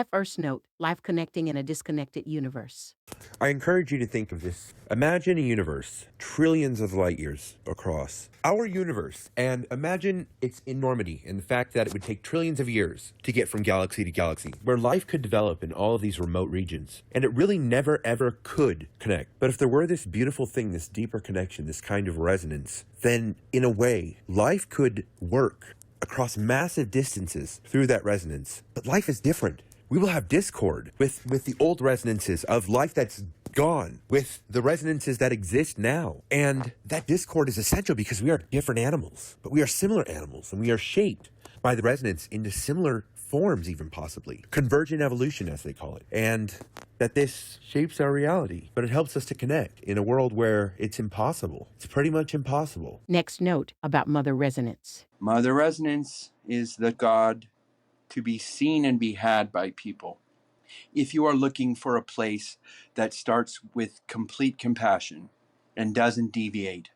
At first note, life connecting in a disconnected universe. I encourage you to think of this. Imagine a universe trillions of light years across. Our universe, and imagine its enormity and the fact that it would take trillions of years to get from galaxy to galaxy, where life could develop in all of these remote regions. And it really never ever could connect. But if there were this beautiful thing, this deeper connection, this kind of resonance, then in a way, life could work across massive distances through that resonance. But life is different. We will have discord with the old resonances of life that's gone, with the resonances that exist now. And that discord is essential because we are different animals, but we are similar animals, and we are shaped by the resonance into similar forms, even possibly. Convergent evolution, as they call it. And that this shapes our reality, but it helps us to connect in a world where it's impossible. It's pretty much impossible. Next note about Mother Resonance. Mother Resonance is the God to be seen and be had by people. If you are looking for a place that starts with complete compassion and doesn't deviate,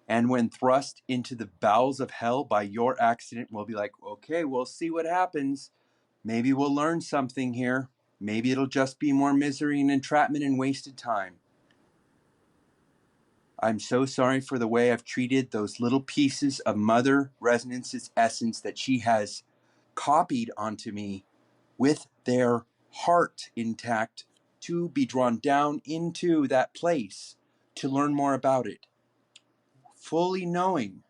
and when thrust into the bowels of hell by your accident, will be like, okay, we'll see what happens. Maybe we'll learn something here. Maybe it'll just be more misery and entrapment and wasted time. I'm so sorry for the way I've treated those little pieces of Mother Resonance's essence that she has copied onto me with their heart intact to be drawn down into that place to learn more about it, fully knowing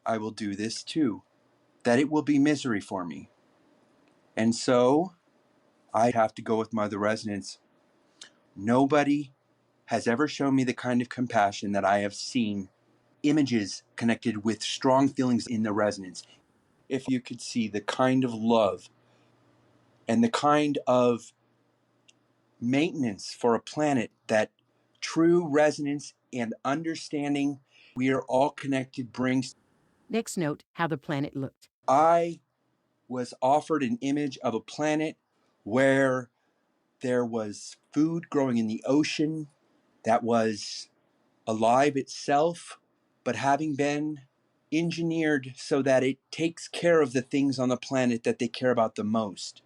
I will do this too, that it will be misery for me. And so I have to go with Mother Resonance. Nobody has ever shown me the kind of compassion that I have seen images connected with strong feelings in the resonance. If you could see the kind of love and the kind of maintenance for a planet that true resonance and understanding we are all connected brings. Next note, how the planet looked. I was offered an image of a planet where there was food growing in the ocean that was alive itself, but having been engineered so that it takes care of the things on the planet that they care about the most.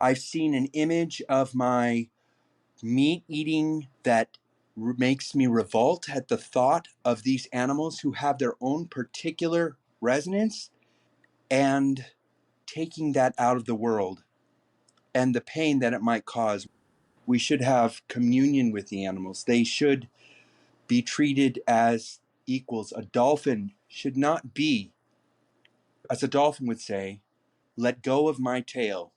I've seen an image of my meat eating that makes me revolt at the thought of these animals who have their own particular resonance, and taking that out of the world and the pain that it might cause. We should have communion with the animals. They should be treated as equals. A dolphin should not be, as a dolphin would say, let go of my tail.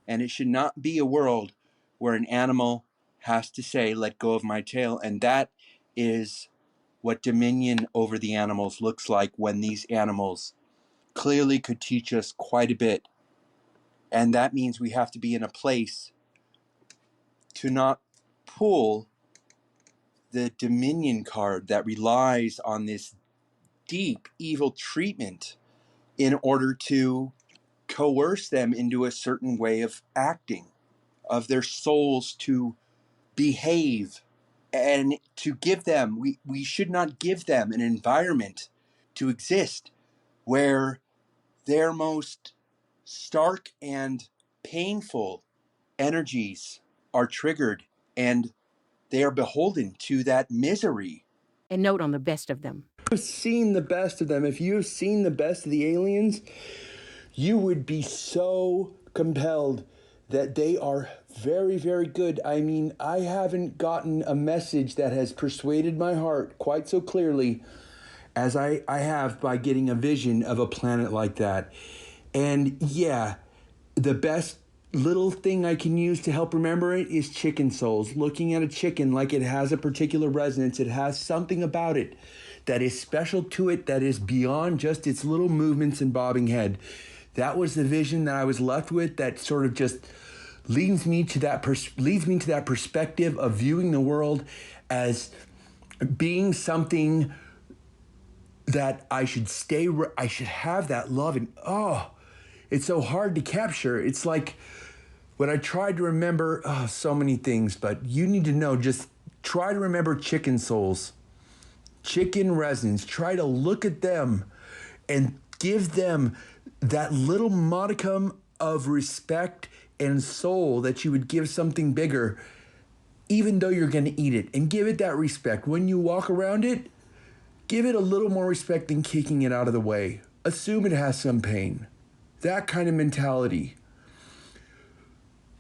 And it should not be a world where an animal has to say, let go of my tail. And that is what dominion over the animals looks like, when these animals clearly could teach us quite a bit. And that means we have to be in a place to not pull the dominion card that relies on this deep evil treatment in order to coerce them into a certain way of acting, of their souls to behave, and to give them, we should not give them an environment to exist where their most stark and painful energies are triggered and they are beholden to that misery. A note on the best of them. You've seen the best of them. If you've seen the best of the aliens, you would be so compelled that they are very, very good. I mean, I haven't gotten a message that has persuaded my heart quite so clearly as I have by getting a vision of a planet like that. And yeah, the best little thing I can use to help remember it is chicken souls. Looking at a chicken like it has a particular resonance, it has something about it that is special to it, that is beyond just its little movements and bobbing head. That was the vision that I was left with, that sort of just leads me to that perspective of viewing the world as being something that I should have that love. And it's so hard to capture. It's like when I tried to remember so many things, but you need to know, just try to remember chicken souls, chicken resonance. Try to look at them and give them that little modicum of respect and soul that you would give something bigger, even though you're going to eat it, and give it that respect. When you walk around it, give it a little more respect than kicking it out of the way. Assume it has some pain. That kind of mentality.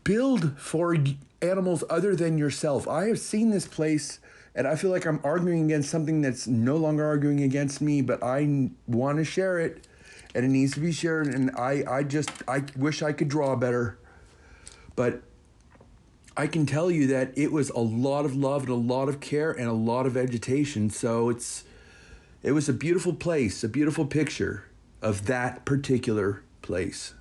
Build for animals other than yourself. I have seen this place and I feel like I'm arguing against something that's no longer arguing against me, but I want to share it and it needs to be shared. And I wish I could draw better, but I can tell you that it was a lot of love and a lot of care and a lot of vegetation. So it was a beautiful place, a beautiful picture of that particular place.